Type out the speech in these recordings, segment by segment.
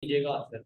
कीजिएगा आंसर।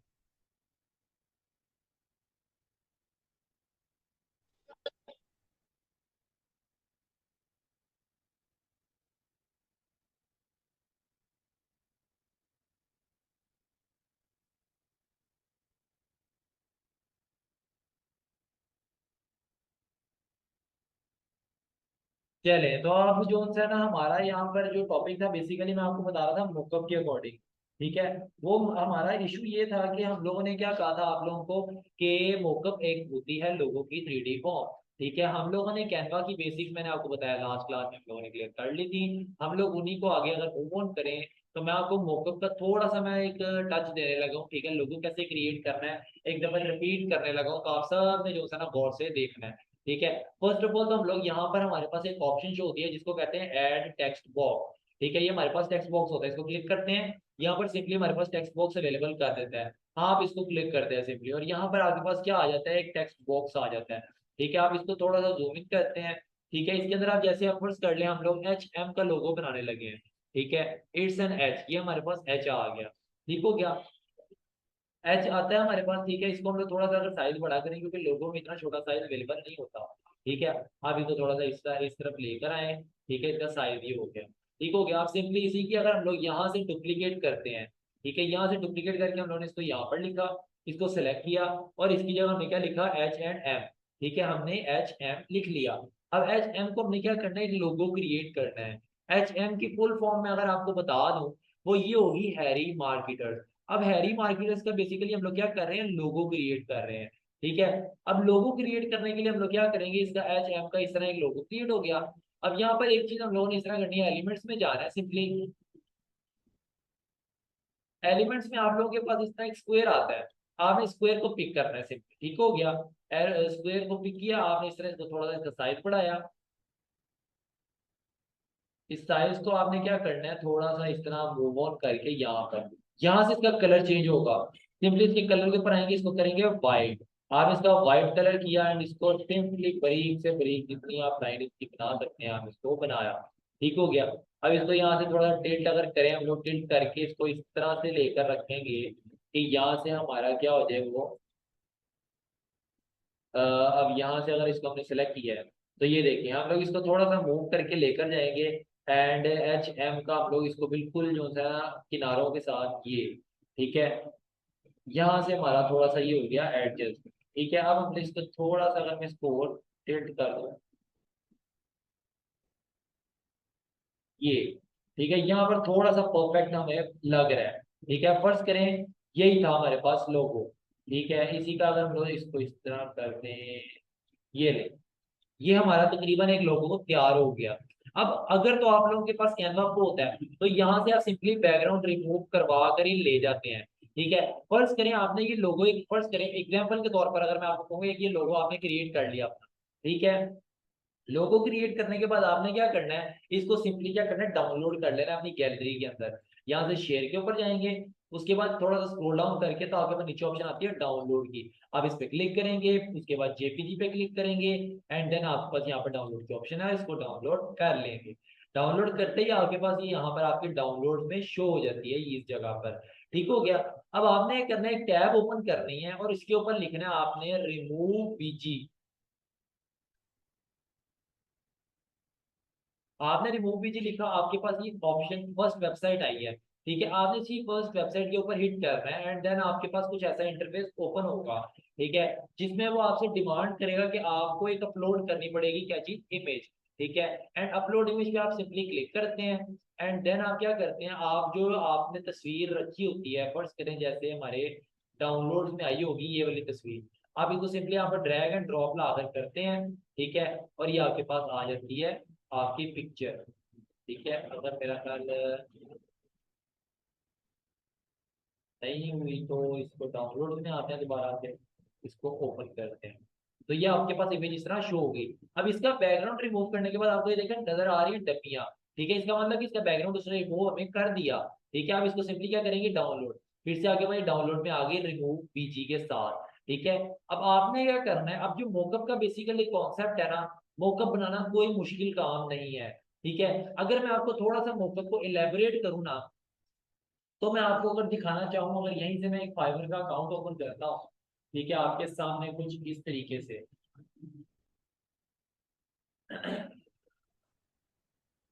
चले तो अब जो है ना हमारा यहाँ पर जो टॉपिक था बेसिकली मैं आपको बता रहा था मोकअप के अकॉर्डिंग। ठीक है। वो हमारा इशू ये था कि हम लोगों ने क्या कहा था आप लोगों को कि मोकअप एक होती है लोगों की 3D फॉर्म। ठीक है। हम लोगों ने कैनवा की बेसिक्स मैंने आपको बताया लास्ट क्लास में हम लोगों ने क्लियर कर ली थी। हम लोग उन्हीं को आगे अगर मूव ऑन करें तो मैं आपको मोकअप का थोड़ा सा मैं एक टच देने लगा हूँ। ठीक है। लोगो कैसे क्रिएट करना है एक दफा रिपीट करने लगा हूँ तो आप सब ने जो है ना गौर से देखना है। ठीक है। फर्स्ट ऑफ ऑल तो हम लोग यहाँ पर हमारे पास एक ऑप्शन शो होती है जिसको कहते हैं ऐड टेक्स्ट बॉक्स। ठीक है। ये हमारे पास टेक्स्ट बॉक्स होता है इसको क्लिक करते हैं। यहाँ पर सिंपली हमारे पास टेक्स्ट बॉक्स अवेलेबल कर देता है। हाँ, आप इसको क्लिक करते हैं सिंपली और यहाँ पर आपके पास क्या आ जाता है एक टेक्स्ट बॉक्स आ जाता है। ठीक है। आप इसको थोड़ा सा जूम इन करते हैं। ठीक है। इसके अंदर आप जैसे आप फर्स्ट कर ले हम लोग HM का लोगो बनाने लगे हैं। ठीक है। इट्स एन एच ये हमारे पास एच आ गया। ठीक हो गया। एच आता है हमारे पास। ठीक है। इसको हम लोग थोड़ा सा अगर साइज बढ़ा करें क्योंकि लोगों में इतना छोटा साइज अवेलेबल नहीं होता। ठीक है। आप इसको थोड़ा सा इस तरफ लेकर आए। ठीक है। इसका साइज ये हो गया। ठीक हो गया। आप सिंपली इसी की अगर हम लोग यहाँ से डुप्लीकेट करते हैं। ठीक है। यहाँ से डुप्लीकेट करके हम लोगों ने इसको यहाँ पर लिखा। इसको सेलेक्ट किया और इसकी जगह हमने क्या लिखा H&M। ठीक है। हमने HM लिख लिया। अब HM को हमने क्या करना है एक लोगो क्रिएट करना है। HM की फुल फॉर्म में अगर आपको बता दूं वो ये होगी हैरी मार्केटर। अब हैरी मार्केटर्स का बेसिकली हम लोग क्या कर रहे हैं लोगो क्रिएट कर रहे हैं। ठीक है। अब लोगो क्रिएट करने के लिए हम लोग क्या करेंगे इसका HM का इस तरह एक लोगो क्रिएट हो गया। अब यहाँ पर एक चीज हम लोगों ने इस तरह करनी है एलिमेंट्स में जाना है सिंपली। एलिमेंट्स में आप लोगों के पास इस तरह एक स्क्वायर आता है। आपने स्क्वायर को पिक करना है सिंपली। ठीक हो गया। स्क्वायर को पिक किया आपने इस तरह इसको थोड़ा सा इसका साइज बढ़ाया। इस साइज को आपने क्या करना है थोड़ा सा इस तरह मूव ऑन करके यहाँ पर यहाँ से इसका कलर चेंज होगा। सिंपली इसके कलर के ऊपर आएंगे इसको करेंगे व्हाइट। आप इसका व्हाइट कलर किया एंड इसको सिंपली बारीक से बारीक जितनी आप लाइन इसकी बना सकते हैं आप इसको बनाया। ठीक हो गया। अब इसको यहाँ से थोड़ा टिल्ट अगर करें हम लोग टिल्ट करके इसको इस तरह से लेकर रखेंगे कि यहाँ से हमारा क्या हो जाए वो अब यहाँ से अगर इसको हमने सेलेक्ट किया है तो ये देखिए हम लोग इसको थोड़ा सा मूव करके लेकर जाएंगे। एंड HM का हम लोग इसको बिल्कुल जो है ना किनारों के साथ ये। ठीक है। यहाँ से हमारा थोड़ा सा ये हो गया एडजस्ट। ठीक है। अब हम इसको थोड़ा सा अगर मैं इसको और टिल्ट कर दूं ये। ठीक है। यहाँ पर थोड़ा सा परफेक्ट हमें लग रहा है। ठीक है। फर्स्ट करें यही था हमारे पास लोगो। ठीक है। इसी का अगर हम लोग इसको इस तरह कर दें ये ले ये हमारा तकरीबन एक लोगो तैयार हो गया। अब अगर तो आप लोगों के पास कैनवा प्रो होता है तो यहाँ से आप सिंपली बैकग्राउंड रिमूव करवा कर ही ले जाते हैं। ठीक है। फर्ज करें आपने ये लोगो एक फर्ज करें एग्जांपल के तौर पर अगर मैं आपको कहूंगा कि ये लोगो आपने क्रिएट कर लिया अपना। ठीक है। लोगो क्रिएट करने के बाद आपने क्या करना है इसको सिंपली क्या करना है डाउनलोड कर लेना है अपनी गैलरी के अंदर। यहाँ से शेयर के ऊपर जाएंगे। उसके बाद थोड़ा सा स्क्रॉल डाउन करके तो आपके पास नीचे ऑप्शन आती है डाउनलोड की। आप इस पे क्लिक करेंगे उसके बाद JPG पे क्लिक करेंगे एंड देन आपके पास यहाँ पर डाउनलोड की ऑप्शन है इसको डाउनलोड कर लेंगे। डाउनलोड करते ही आपके पास ये यहाँ पर आपके डाउनलोड में शो हो जाती है इस जगह पर। ठीक हो गया। अब आपने क्या करना है एक टैब ओपन करनी है और इसके ऊपर लिखना है आपने रिमूव बीजी। आपने रिमूव भी जी लिखा आपके पास ये ऑप्शन फर्स्ट वेबसाइट आई है। ठीक है। आपने इसी फर्स्ट वेबसाइट के ऊपर हिट करना है एंड देन आपके पास कुछ ऐसा इंटरफेस ओपन होगा। ठीक है। जिसमें वो आपसे डिमांड करेगा कि आपको एक अपलोड करनी पड़ेगी क्या चीज इमेज। ठीक है। एंड अपलोड इमेज पे आप सिंपली क्लिक करते हैं एंड देन आप क्या करते हैं आप जो आपने तस्वीर रखी होती है फर्स्ट करें जैसे हमारे डाउनलोड में आई होगी ये वाली तस्वीर। आप इसको सिंपली यहाँ पर ड्रैग एंड ड्रॉप लाकर करते हैं। ठीक है। और ये आपके पास आ जाती है आपकी पिक्चर। ठीक है। अगर मेरा ख्याल नहीं हुई तो इसको डाउनलोड में आते हैं दोबारा से इसको ओपन करते हैं तो ये आपके पास इमेज इस तरह शो होगी। अब इसका बैकग्राउंड रिमूव करने के बाद आपको ये देखा नजर आ रही है डब्बियां। ठीक है। इसका मतलब कि इसका बैकग्राउंड उसने रिमूव हमें कर दिया। ठीक है। आप इसको सिंपली क्या करेंगे डाउनलोड फिर से आगे भाई डाउनलोड में आगे रिमूव बीजी के साथ। ठीक है। अब आपने क्या करना है अब जो मोकअप का बेसिकली कॉन्सेप्ट है ना मोकअप बनाना कोई मुश्किल काम नहीं है। ठीक है। अगर मैं आपको थोड़ा सा मोकअप को इलेबोरेट करूँ ना तो मैं आपको अगर दिखाना चाहूँ, अगर यहीं से मैं एक फाइवर का अकाउंट ओपन करता हूँ, ठीक है, आपके सामने कुछ इस तरीके से।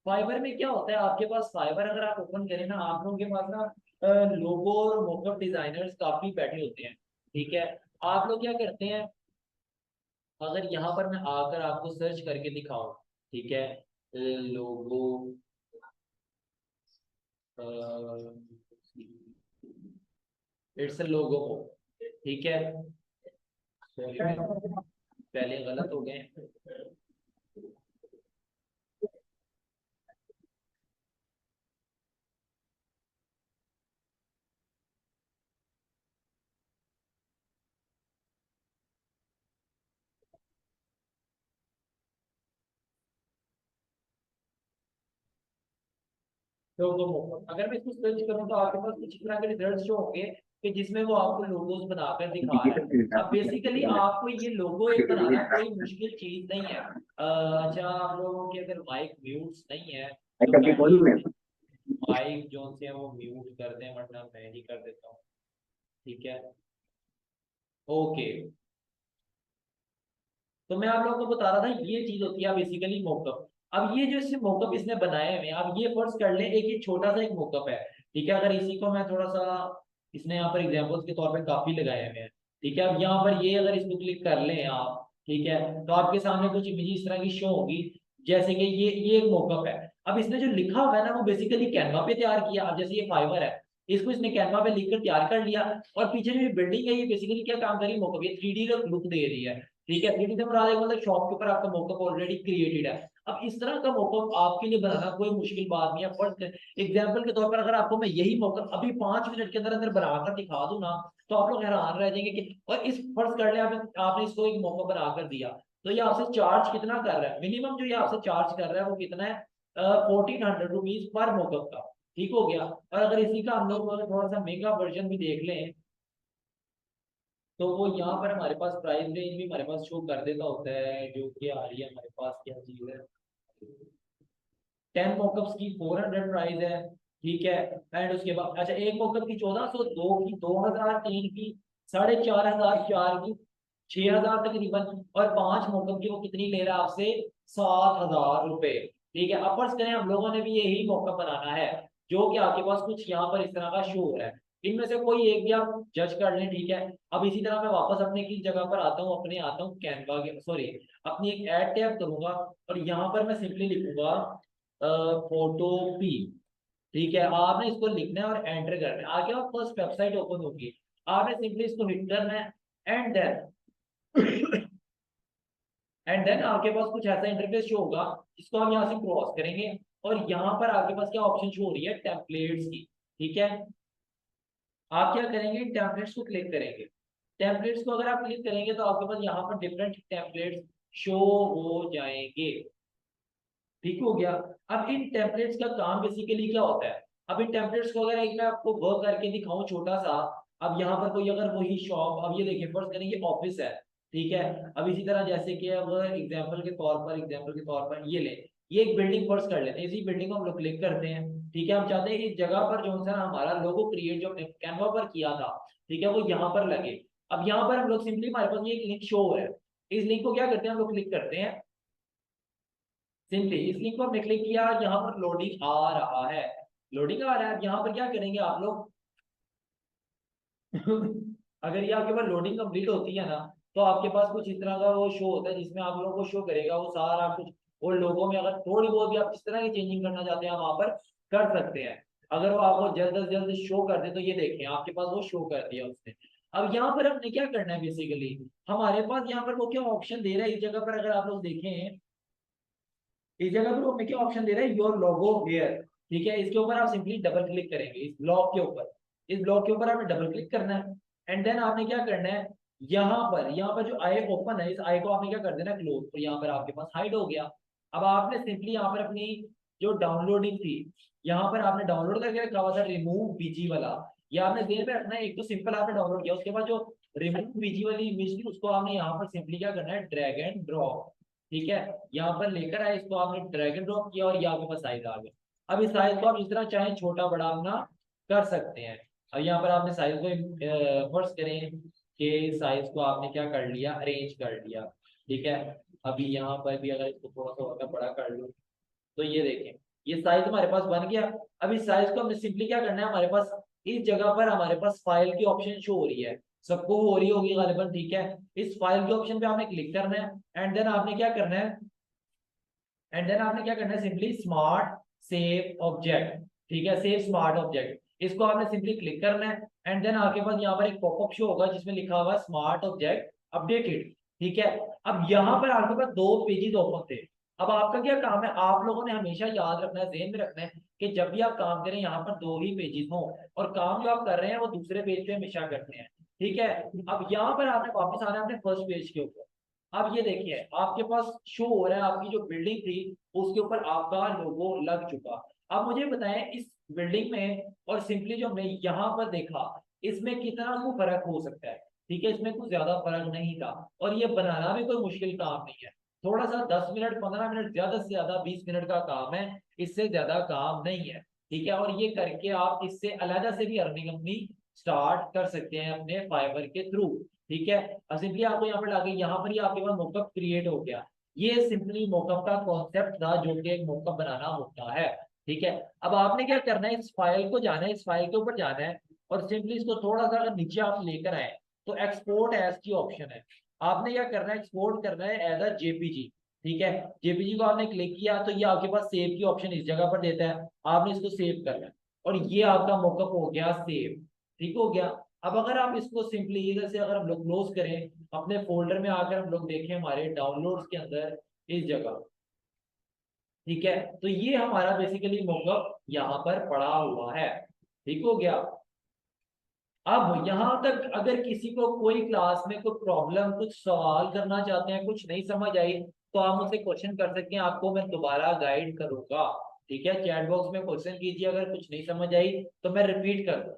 फाइबर में क्या होता है, आपके पास फाइबर अगर आप ओपन करें ना, आप लोगों के पास ना लोगो और मोकअप डिजाइनर्स काफी बैठे होते हैं, ठीक है। आप लोग क्या करते हैं, अगर यहाँ पर मैं आकर आपको सर्च करके दिखाऊं, ठीक है, लोगो, इट्स लोगो, ठीक है। सॉरी, पहले गलत हो गए। लोगो मोकअप, अगर मैं इसको सर्च करूँ तो आपके पास कुछ इस तरह के रिजल्ट शो होंगे कि जिसमें वो आपको लोगोस बनाकर दिखा रहा है। अब बेसिकली आपको ये लोगो एक बनाना कोई मुश्किल चीज नहीं है। अच्छा, आप लोगों के अगर माइक म्यूट्स नहीं है तो काइंडली माइक जो से है वो म्यूट कर दें, वरना मैं ही कर देता हूँ, ठीक है। ओके, तो मैं आप लोगों को बता रहा था ये चीज होती है बेसिकली मोकअप। अब ये जो इससे मोकअप इसने बनाए हुए हैं, अब ये फर्ज कर ले एक ये छोटा सा एक मोकअप है, ठीक है। अगर इसी को मैं थोड़ा सा, इसने यहाँ पर एग्जांपल्स के तौर पे काफी लगाए हुए हैं, ठीक है। अब यहाँ पर ये अगर इसको क्लिक कर लें आप, ठीक है, तो आपके सामने कुछ इमेज इस तरह की शो होगी, जैसे कि ये एक मोकअप है। अब इसने जो लिखा हुआ है ना वो बेसिकली कैनवा पे तैयार किया। अब जैसे ये फाइवर है, इसको इसने कैनवा पे लिखकर तैयार कर लिया, और पीछे जो ये बिल्डिंग है ये बेसिकली क्या काम कर रही है, मोकअप, ये 3D लुक दे रही है, ठीक है। 3D से मुराद है मतलब शॉप के ऊपर आपका मोकअप ऑलरेडी क्रिएटेड है। अब इस तरह का मोकअप आपके लिए बनाना कोई मुश्किल बात नहीं है। फर्स्ट एग्जाम्पल के तौर पर अगर आपको मैं यही मोकअप अभी 5 मिनट के अंदर अंदर बनाकर दिखा दूं ना, तो आप लोग हैरान रह जाएंगे कि, और इस फर्ज कर ले आपने इसको एक मोकअप बनाकर दिया, तो ये आपसे चार्ज कितना कर रहा है, मिनिमम जो ये आपसे चार्ज कर रहा है वो कितना है, 1400 रुपीज पर मोकअप का, ठीक हो गया। और अगर इसी का हम लोग थोड़ा सा महंगा वर्जन भी देख लें, तो वो यहाँ पर हमारे पास प्राइस रेंज भी हमारे पास शो कर देता होता है, जो कि आ रही है हमारे पास क्या चीज है, 10 मॉकअप्स की 400 प्राइस है, ठीक है। एंड उसके बाद अच्छा, एक मॉकअप की 1400, दो की 2000, तीन की 4500, चार की 6000 तकरीबन, और 5 मॉकअप की वो कितनी ले रहा है आपसे, 7000 रुपए, ठीक है। अपर्स करें हम लोगों ने भी यही मॉकअप बनाना है, जो कि आपके पास कुछ यहाँ पर इस तरह का शो हो रहा है। इनमें से कोई एक भी आप जज कर लें, ठीक है। अब इसी तरह मैं वापस अपने की जगह पर आता हूँ, अपने आता हूँ कैनवा के, सॉरी, अपनी एक ऐड टैब करूंगा, और यहाँ पर मैं सिंपली लिखूंगा फोटो पी, ठीक है। आपने इसको लिखना है और एंटर करना है, आगे आप फर्स्ट वेबसाइट ओपन होगी, आपने सिंपली इसको हिट करना है, एंड देन एंड देन आपके पास कुछ ऐसा इंटरफेस शो होगा, जिसको हम यहाँ से क्रॉस करेंगे, और यहाँ पर आपके पास क्या ऑप्शन शो हो रही है, टेम्पलेट्स की, ठीक है। आप क्या करेंगे, टेम्पलेट्स को क्लिक करेंगे। टेम्पलेट्स को अगर आप क्लिक करेंगे तो आपके पास यहाँ पर डिफरेंट टेम्पलेट्स शो हो जाएंगे, ठीक हो गया। अब इन टेम्पलेट्स का काम बेसिकली क्या होता है, अब इन टेम्पलेट्स को अगर एक मैं आपको वर्क करके दिखाऊं छोटा सा, अब यहाँ पर कोई अगर वही शॉप, अब ये देखिए फर्स्ट करें ये ऑफिस है, ठीक है। अब इसी तरह जैसे कि अब एग्जाम्पल के तौर पर ये ले, ये एक बिल्डिंग फर्स्ट कर लेते हैं, इसी बिल्डिंग को हम लोग क्लिक करते हैं, ठीक है। हम चाहते हैं इस जगह पर जो सा हमारा लोगो क्रिएट जो हमने कैनवा पर किया था, ठीक है, वो यहाँ पर लगे। अब यहाँ पर हम लोग सिंपली, हमारे पास ये एक लिंक शो है, इस लिंक को क्या करते हैं हम लोग, क्लिक करते हैं, सिंपली इस लिंक को हमने क्लिक किया, यहाँ पर लोडिंग आ रहा है, लोडिंग आ रहा है। अब यहाँ पर क्या करेंगे आप लोग, अगर ये आपके पास लोडिंग कंप्लीट होती है ना, तो आपके पास कुछ इस तरह का वो शो होता है, जिसमें आप लोगों को शो करेगा वो सारा कुछ, और लोगों में अगर थोड़ी बहुत भी आप किस तरह की चेंजिंग करना चाहते हैं आप वहां पर कर सकते हैं। अगर वो आपको जल्द से जल्द शो कर दे, तो ये देखें आपके पास वो शो कर दिया उसने। अब यहाँ पर हमने क्या करना है, बेसिकली हमारे पास यहाँ पर वो क्या ऑप्शन दे रहा है इस जगह पर, अगर आप लोग देखें इस जगह पर वो हमें क्या ऑप्शन दे रहा है, योर लोगो हेयर, ठीक है। इसके ऊपर आप सिंपली डबल क्लिक करेंगे, इस ब्लॉक के ऊपर, इस ब्लॉक के ऊपर आपने डबल क्लिक करना है, एंड देन आपने क्या करना है, यहाँ पर जो आई ओपन है, इस आई को आपने क्या कर देना, क्लोज, तो यहाँ पर आपके पास हाइड हो गया। अब आपने सिंपली यहाँ पर अपनी जो डाउनलोडिंग थी, यहाँ पर आपने डाउनलोड करके रखा हुआ था रिमूव बीजी वाला, ये आपने देर में रखना है। एक तो सिंपल आपने डाउनलोड किया, उसके बाद जो रिमूव बीजी वाली इमेज थी उसको आपने यहाँ पर सिंपली क्या करना है, ड्रैग एंड ड्रॉप, ठीक है। यहाँ पर लेकर आए, इसको आपने ड्रैग एंड ड्रॉप किया और ये आपके पास साइज आ गया। अब इस साइज को आप इस तरह चाहे छोटा बड़ा अपना कर सकते हैं। अब यहाँ पर आपने साइज को फर्ज करें कि साइज को आपने क्या कर लिया, अरेंज कर लिया। ठीक है, अभी यहाँ पर भी अगर इसको थोड़ा सा और बड़ा कर लूँ तो ये देखें, ये साइज हमारे पास बन गया। अब इस साइज को हमने सिंपली क्या करना है, हमारे पास इस जगह पर हमारे पास फाइल की ऑप्शन शो हो रही है, सबको हो रही होगी गालिबन। ठीक है, इस फाइल के ऑप्शन पे आपने क्लिक करना है एंड देन आपने क्या करना है, सिंपली स्मार्ट सेव ऑब्जेक्ट। ठीक है, सेव स्मार्ट ऑब्जेक्ट, इसको आपने सिंपली क्लिक करना है एंड देन आपके पास यहाँ पर एक पॉपअप शो होगा जिसमें लिखा हुआ स्मार्ट ऑब्जेक्ट अपडेटेड। ठीक है, अब यहाँ पर आपके पास दो पेजेस ओपन थे। अब आपका क्या काम है, आप लोगों ने हमेशा याद रखना है, ध्यान में रखना है कि जब भी आप काम करें यहाँ पर दो ही पेजेस हों और काम जो आप कर रहे हैं वो दूसरे पेज पे हमेशा करते हैं। ठीक है, अब यहाँ पर आपने वापस आना है अपने फर्स्ट पेज के ऊपर। अब ये देखिए आपके पास शो हो रहा है आपकी जो बिल्डिंग थी उसके ऊपर आपका लोगो लग चुका। अब मुझे बताएं इस बिल्डिंग में और सिंपली जो हमने यहाँ पर देखा इसमें कितना को फर्क हो सकता है। ठीक है, इसमें कुछ ज्यादा फर्क नहीं था और ये बनाना भी कोई मुश्किल काम नहीं है। थोड़ा सा 10 मिनट 15 मिनट, ज्यादा से ज्यादा 20 मिनट का काम है, इससे ज्यादा काम नहीं है। ठीक है, और ये करके आप इससे अलग से भी अर्निंग अपनी स्टार्ट कर सकते हैं अपने फाइवर के थ्रू। ठीक है, अब सिंपली आपको यहाँ पर लाके यहाँ पर ही आपके पास मॉकअप क्रिएट हो गया। ये सिंपली मॉकअप का कॉन्सेप्ट था जो कि एक मॉकअप बनाना होता है। ठीक है, अब आपने क्या करना है, इस फाइल को जाना है, इस फाइल के ऊपर जाना है और सिंपली इसको थोड़ा सा अगर नीचे आप लेकर आए तो एक्सपोर्ट एज की ऑप्शन है। आपने क्या करना है, एक्सपोर्ट करना है एज अ जेपीजी। ठीक है, जेपीजी को आपने क्लिक किया तो ये आपके पास सेव की ऑप्शन इस जगह पर देता है, आपने इसको सेव करना है और ये आपका मॉकअप हो गया सेव। ठीक हो गया। अब अगर आप इसको सिंपली इधर से अगर हम लोग क्लोज करें, अपने फोल्डर में आकर हम लोग देखें हमारे डाउनलोड्स के अंदर इस जगह। ठीक है, तो ये हमारा बेसिकली मॉकअप यहाँ पर पड़ा हुआ है। ठीक हो गया। अब यहाँ तक अगर किसी को कोई क्लास में कोई प्रॉब्लम, कुछ सवाल करना चाहते हैं, कुछ नहीं समझ आई तो आप मुझसे क्वेश्चन कर सकते हैं, आपको मैं दोबारा गाइड करूंगा। ठीक है, चैट बॉक्स में क्वेश्चन कीजिए, अगर कुछ नहीं समझ आई तो मैं रिपीट कर दूँ।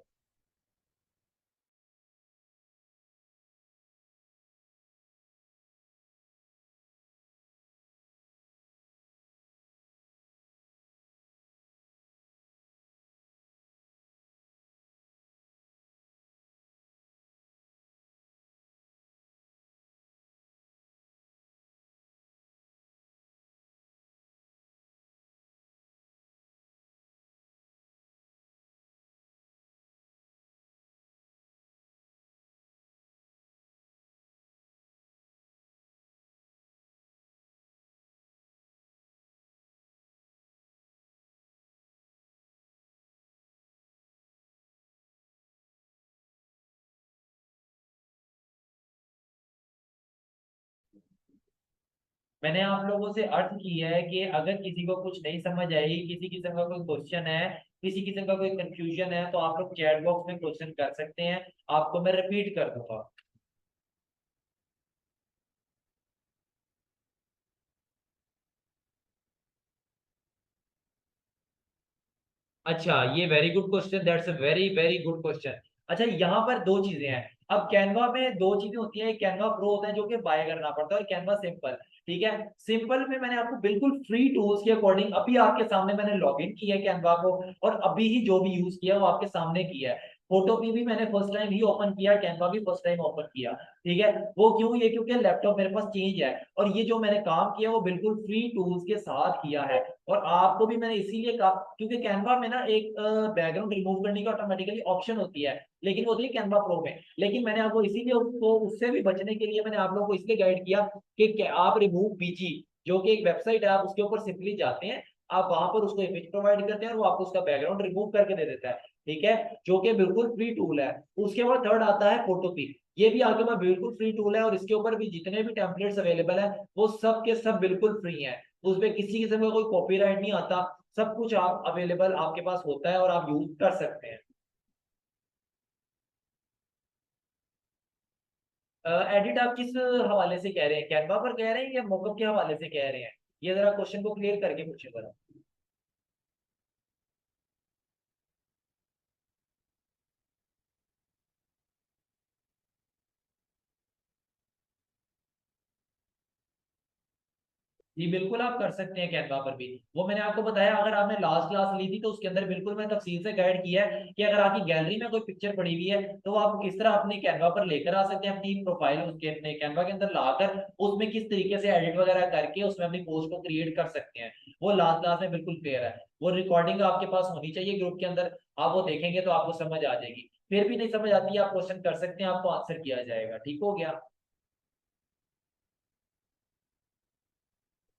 मैंने आप लोगों से अर्ज किया है कि अगर किसी को कुछ नहीं समझ आई, किसी किस्म का कोई क्वेश्चन है, किसी किस्म का कोई कंफ्यूजन है तो आप लोग चैट बॉक्स में क्वेश्चन कर सकते हैं, आपको मैं रिपीट कर दूंगा। अच्छा, ये very good question, that's a very very good question. अच्छा, यहाँ पर दो चीजें हैं। अब कैनवा में दो चीजें होती हैं, कैनवा प्रो होता है जो कि बाय करना पड़ता है और कैनवा सिंपल। ठीक है, सिंपल में मैंने आपको बिल्कुल फ्री टूल्स के अकॉर्डिंग अभी आपके सामने मैंने लॉग इन किया है कैनवा को और अभी ही जो भी यूज किया वो आपके सामने किया है। फोटो भी मैंने फर्स्ट टाइम ही ओपन किया, कैनवा भी फर्स्ट टाइम ओपन किया। ठीक है, वो क्यों, ये क्योंकि लैपटॉप मेरे पास चेंज है और ये जो मैंने काम किया वो बिल्कुल फ्री टूल्स के साथ किया है। और आपको भी मैंने इसीलिए कहा क्योंकि कैनवा में ना एक बैकग्राउंड रिमूव करने की ऑटोमेटिकली ऑप्शन होती है, लेकिन वो होती है कैनवा प्रो में। लेकिन मैंने आपको इसीलिए उसको, उससे भी बचने के लिए मैंने आप लोगों को इसलिए गाइड किया कि आप रिमूव बीजी जो कि एक वेबसाइट है, आप उसके ऊपर सिंपली जाते हैं, आप वहां पर उसको इमेज प्रोवाइड करते हैं और वो आपको उसका बैकग्राउंड रिमूव करके दे देता है। ठीक है, जो कि बिल्कुल फ्री टूल है। उसके बाद थर्ड आता है फोटोपी, ये भी आपके पास बिल्कुल फ्री टूल है और इसके ऊपर भी जितने भी टेम्पलेट्स अवेलेबल है वो सब के सब बिल्कुल फ्री है। उसमें किसी किस्म का कोई कॉपीराइट नहीं आता, सब कुछ आप अवेलेबल आपके पास होता है और आप यूज कर सकते हैं। एडिट आप किस हवाले से कह रहे हैं, कैनवा पर कह रहे हैं या मोकअप के हवाले से कह रहे हैं? ये जरा क्वेश्चन को क्लियर करके पूछे जरा। जी बिल्कुल आप कर सकते हैं कैनवा पर भी। वो मैंने आपको बताया, अगर आपने लास्ट क्लास ली थी तो उसके अंदर बिल्कुल मैंने तफसील से गाइड किया है कि अगर आपकी गैलरी में कोई पिक्चर पड़ी हुई है तो वो आप किस तरह अपने कैनवा पर लेकर आ सकते हैं, अपनी प्रोफाइल उसके अपने कैनवा के अंदर लाकर उसमें किस तरीके से एडिट वगैरह करके उसमें अपनी पोस्ट को क्रिएट कर सकते हैं। वो लास्ट क्लास में बिल्कुल क्लियर है। वो रिकॉर्डिंग आपके पास होनी चाहिए ग्रुप के अंदर, आप वो देखेंगे तो आपको समझ आ जाएगी। फिर भी नहीं समझ आती है आप क्वेश्चन कर सकते हैं, आपको आंसर किया जाएगा। ठीक हो गया।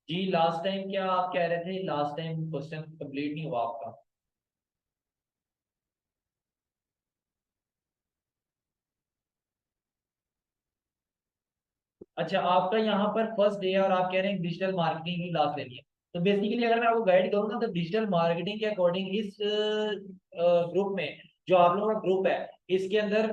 जी लास्ट टाइम क्या आप कह रहे थे, लास्ट टाइम क्वेश्चन कंप्लीट नहीं हुआ आपका। अच्छा आपका यहाँ पर फर्स्ट डे है और आप कह रहे हैं डिजिटल मार्केटिंग की क्लास लेनी है। तो बेसिकली अगर मैं आपको गाइड करूँ ना तो डिजिटल मार्केटिंग के अकॉर्डिंग इस ग्रुप में, जो आप लोगों का ग्रुप है, इसके अंदर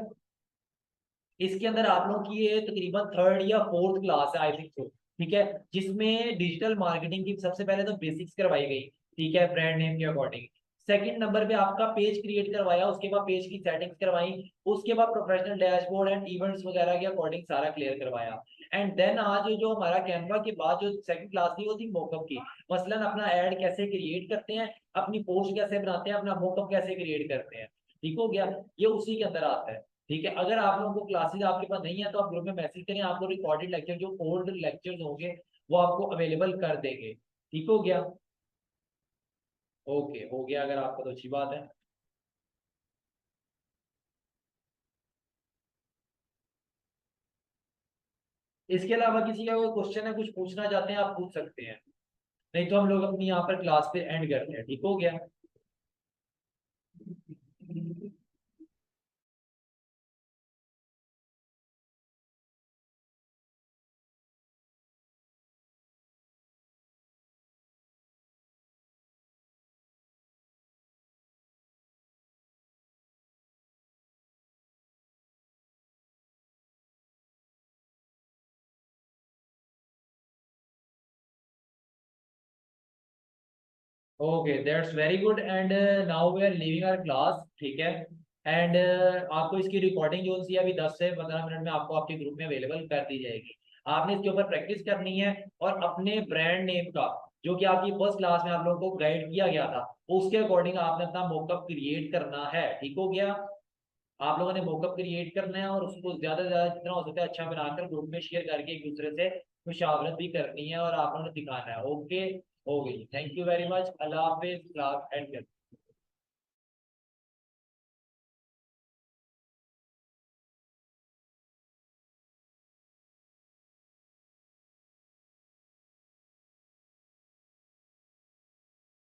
इसके अंदर आप लोगों की ये तकरीबन थर्ड या फोर्थ क्लास है आई थिंक सो। ठीक है। जिसमें डिजिटल मार्केटिंग की सबसे पहले तो बेसिक्स करवाई गई, ठीक है, ब्रांड नेम के अकॉर्डिंग। सेकंड नंबर पे आपका पेज क्रिएट करवाया, उसके बाद पेज की सेटिंग्स करवाई, उसके बाद प्रोफेशनल डैशबोर्ड एंड इवेंट्स वगैरह के अकॉर्डिंग सारा क्लियर करवाया। एंड देन आज जो हमारा कैनवा के बाद जो सेकंड क्लास थी वो थी मोकअप की। मसलन अपना ऐड कैसे क्रिएट करते हैं, अपनी पोस्ट कैसे बनाते हैं, अपना मोकअप कैसे क्रिएट करते हैं। ठीक हो गया। ये उसी के अंदर आता है। ठीक है। अगर आप लोगों को क्लासेस आपके पास नहीं है तो आप ग्रुप में मैसेज करें, आपको रिकॉर्डेड लेक्चर जो ओल्ड लेक्चर्स होंगे वो आपको अवेलेबल कर देंगे। ठीक हो गया। ओके हो गया अगर आपका तो अच्छी बात है। इसके अलावा किसी का कोई क्वेश्चन है, कुछ पूछना चाहते हैं आप पूछ सकते हैं, नहीं तो हम लोग अपनी यहाँ पर क्लास पे एंड करते हैं। ठीक हो गया। Okay that's very good and now we are leaving our class. ठीक है। एंड आपको इसकी रिकॉर्डिंग जो सी है अभी 10 से 15 मिनट में आपको आपके ग्रुप में अवेलेबल कर दी जाएगी। आपने इसके ऊपर प्रैक्टिस करनी है और अपने ब्रांड नेम का जो कि आपकी फर्स्ट क्लास में आप लोगों को गाइड किया गया था उसके अकॉर्डिंग आपने अपना मॉकअप क्रिएट करना है। ठीक हो गया। आप लोगों ने मॉकअप क्रिएट करना है और उसको ज्यादा से ज्यादा जितना हो सकता है अच्छा बनाकर ग्रुप में शेयर करके एक दूसरे से मुशावरत भी करनी है और आप लोगों ने दिखाना है। ओके। हो गई। Thank you very much. Allah Hafiz. Class and